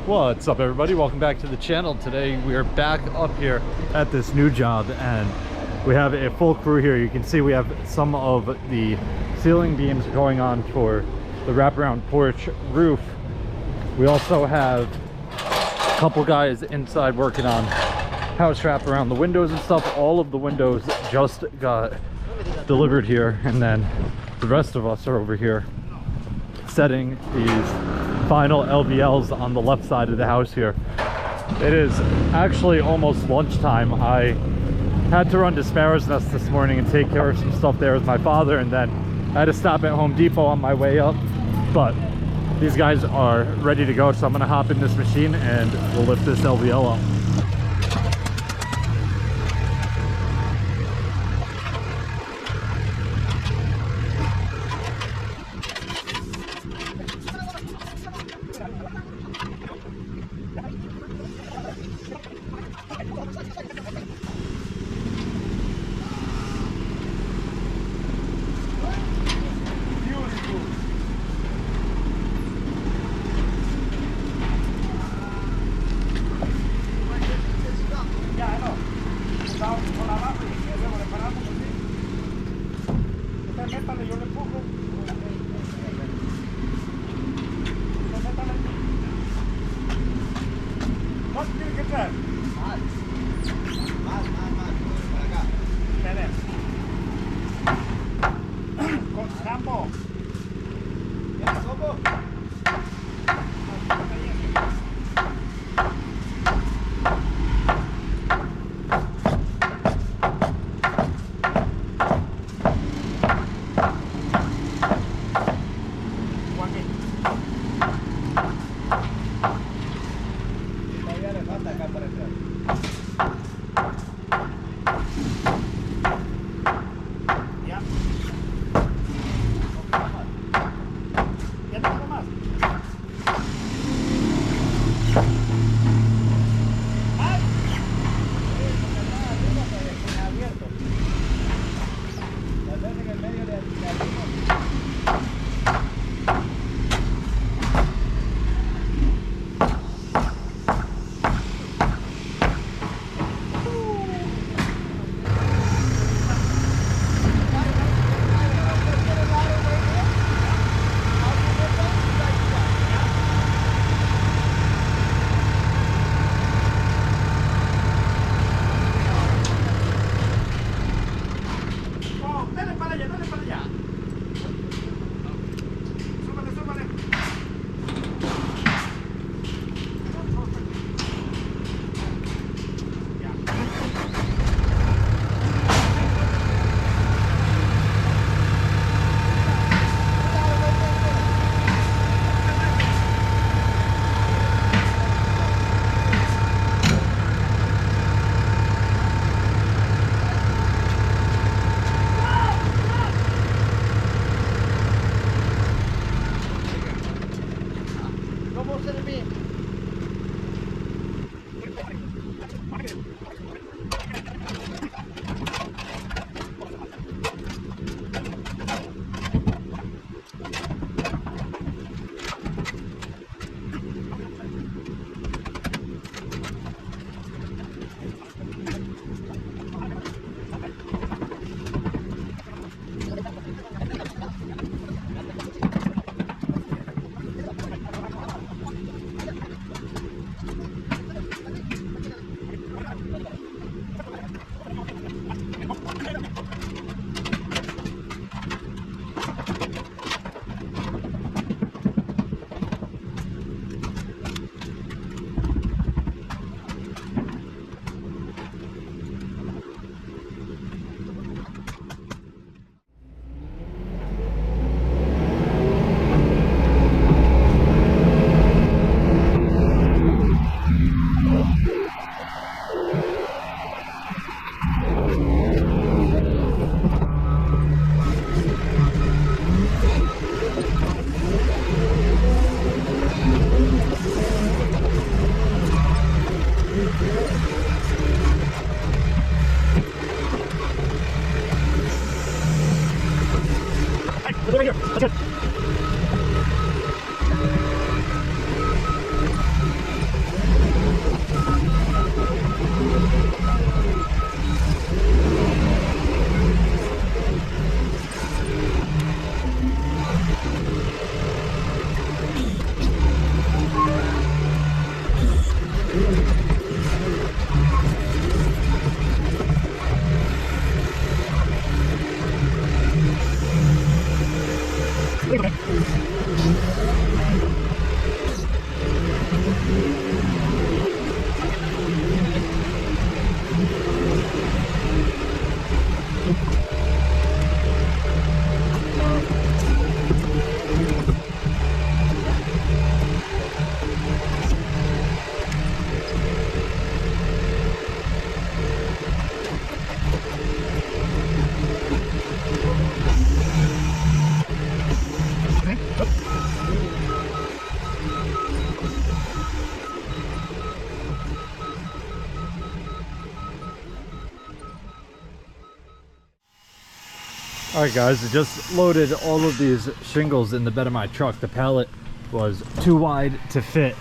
What's up, everybody? Welcome back to the channel. Today we are back up here at this new job and we have a full crew here. You can see we have some of the ceiling beams going on for the wraparound porch roof. We also have a couple guys inside working on house wrap around the windows and stuff. All of the windows just got delivered here, and then the rest of us are over here setting these final LVLs on the left side of the house here. It is actually almost lunchtime. I had to run to Sparrow's Nest this morning and take care of some stuff there with my father, and then I had to stop at Home Depot on my way up. But these guys are ready to go, so I'm gonna hop in this machine and we'll lift this LVL up. All right, guys, I just loaded all of these shingles in the bed of my truck. The pallet was too wide to fit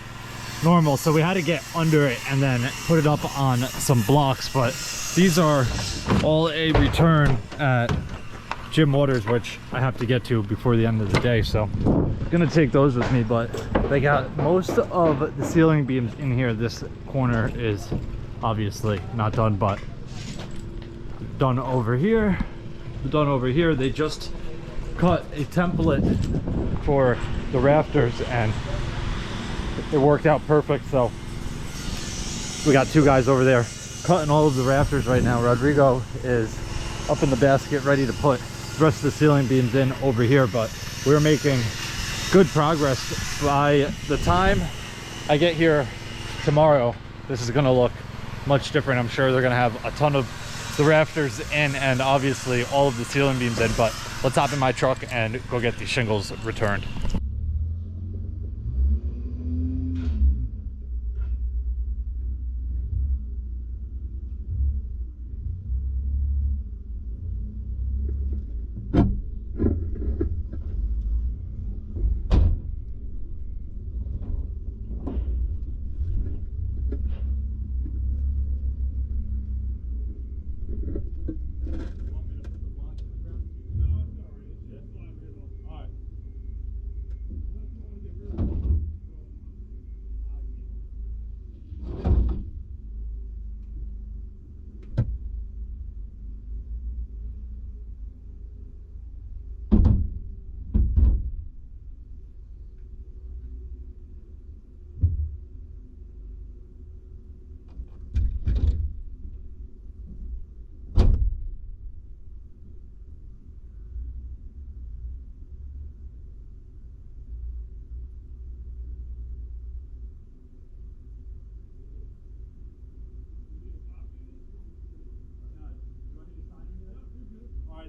normal, so we had to get under it and then put it up on some blocks. But these are all a return at Jim Waters, which I have to get to before the end of the day, so I'm gonna take those with me. But they got most of the ceiling beams in here. This corner is obviously not done, but done over here. Done over here. They just cut a template for the rafters and it worked out perfect. So we got two guys over there cutting all of the rafters right now. Rodrigo is up in the basket ready to put the rest of the ceiling beams in over here, but we're making good progress. By the time I get here tomorrow, this is going to look much different. I'm sure they're going to have a ton of the rafters in and obviously all of the ceiling beams in, but let's hop in my truck and go get these shingles returned.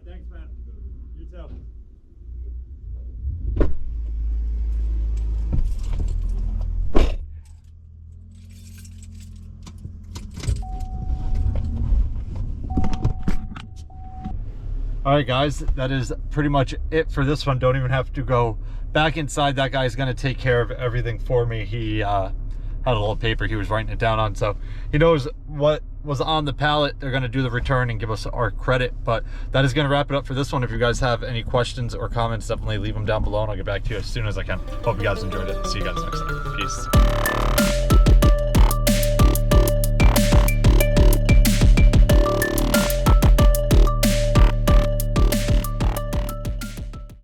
Thanks, man. You too. All right, guys, that is pretty much it for this one. Don't even have to go back inside. That guy's going to take care of everything for me. He had a little paper he was writing it down on, so he knows what was on the pallet. They're going to do the return and give us our credit. But that is going to wrap it up for this one. If you guys have any questions or comments, definitely leave them down below and I'll get back to you as soon as I can. Hope you guys enjoyed it. See you guys next time. Peace.